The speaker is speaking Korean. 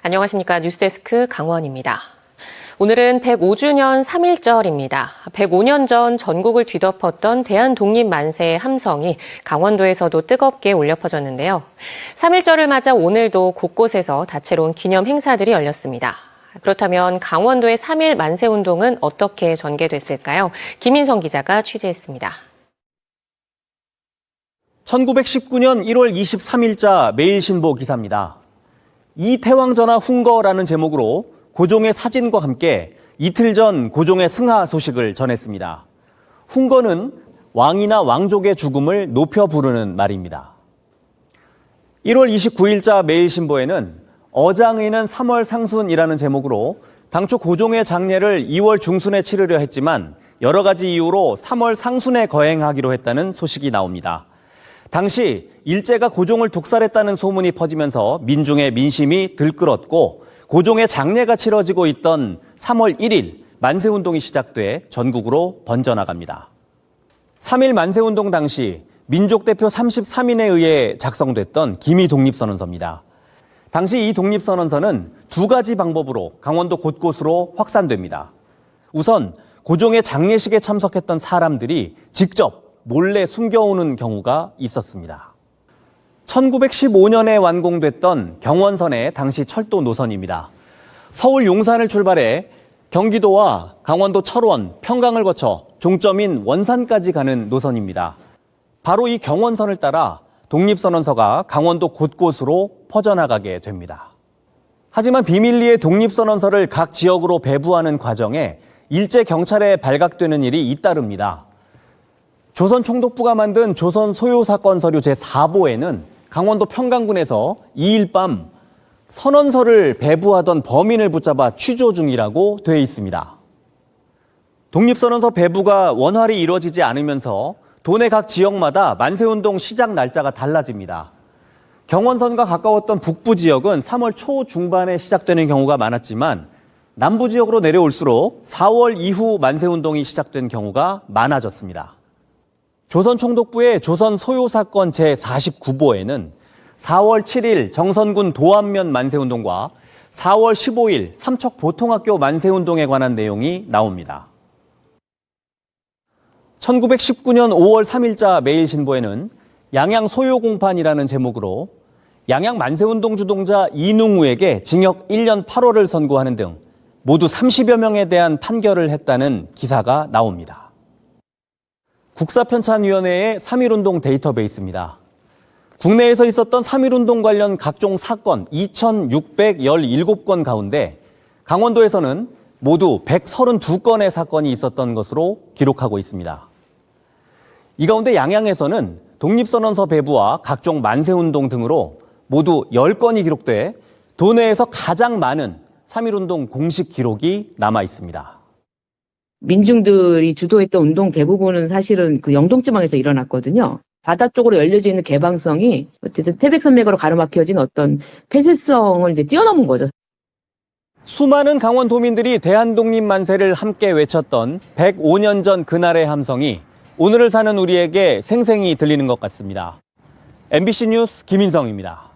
안녕하십니까. 뉴스데스크 강원입니다. 오늘은 105주년 3.1절입니다. 105년 전 전국을 뒤덮었던 대한독립만세의 함성이 강원도에서도 뜨겁게 울려 퍼졌는데요. 3.1절을 맞아 오늘도 곳곳에서 다채로운 기념 행사들이 열렸습니다. 그렇다면 강원도의 3.1 만세운동은 어떻게 전개됐을까요? 김인성 기자가 취재했습니다. 1919년 1월 23일자 매일신보 기사입니다. 이태왕전하 훈거라는 제목으로 고종의 사진과 함께 이틀 전 고종의 승하 소식을 전했습니다. 훈거는 왕이나 왕족의 죽음을 높여 부르는 말입니다. 1월 29일자 매일신보에는 어장의는 3월 상순이라는 제목으로 당초 고종의 장례를 2월 중순에 치르려 했지만 여러 가지 이유로 3월 상순에 거행하기로 했다는 소식이 나옵니다. 당시 일제가 고종을 독살했다는 소문이 퍼지면서 민중의 민심이 들끓었고 고종의 장례가 치러지고 있던 3월 1일 만세운동이 시작돼 전국으로 번져나갑니다. 3.1 만세운동 당시 민족대표 33인에 의해 작성됐던 기미 독립선언서입니다. 당시 이 독립선언서는 두 가지 방법으로 강원도 곳곳으로 확산됩니다. 우선 고종의 장례식에 참석했던 사람들이 직접 몰래 숨겨오는 경우가 있었습니다. 1915년에 완공됐던 경원선의 당시 철도 노선입니다. 서울 용산을 출발해 경기도와 강원도 철원, 평강을 거쳐 종점인 원산까지 가는 노선입니다. 바로 이 경원선을 따라 독립선언서가 강원도 곳곳으로 퍼져나가게 됩니다. 하지만 비밀리에 독립선언서를 각 지역으로 배부하는 과정에 일제 경찰에 발각되는 일이 잇따릅니다. 조선총독부가 만든 조선 소요사건 서류 제4보에는 강원도 평강군에서 2일 밤 선언서를 배부하던 범인을 붙잡아 취조 중이라고 되어 있습니다. 독립선언서 배부가 원활히 이루어지지 않으면서 도내 각 지역마다 만세운동 시작 날짜가 달라집니다. 경원선과 가까웠던 북부 지역은 3월 초 중반에 시작되는 경우가 많았지만 남부 지역으로 내려올수록 4월 이후 만세운동이 시작된 경우가 많아졌습니다. 조선총독부의 조선 소요사건 제49보에는 4월 7일 정선군 도안면 만세운동과 4월 15일 삼척보통학교 만세운동에 관한 내용이 나옵니다. 1919년 5월 3일자 매일신보에는 양양 소요공판이라는 제목으로 양양 만세운동 주동자 이능우에게 징역 1년 8월을 선고하는 등 모두 30여 명에 대한 판결을 했다는 기사가 나옵니다. 국사편찬위원회의 3.1운동 데이터베이스입니다. 국내에서 있었던 3.1운동 관련 각종 사건 2,617건 가운데 강원도에서는 모두 132건의 사건이 있었던 것으로 기록하고 있습니다. 이 가운데 양양에서는 독립선언서 배부와 각종 만세운동 등으로 모두 10건이 기록돼 도내에서 가장 많은 3.1운동 공식 기록이 남아 있습니다. 민중들이 주도했던 운동 대부분은 사실은 그 영동지방에서 일어났거든요. 바다 쪽으로 열려져 있는 개방성이 어쨌든 태백산맥으로 가로막혀진 어떤 폐쇄성을 이제 뛰어넘은 거죠. 수많은 강원도민들이 대한독립만세를 함께 외쳤던 105년 전 그날의 함성이 오늘을 사는 우리에게 생생히 들리는 것 같습니다. MBC 뉴스 김인성입니다.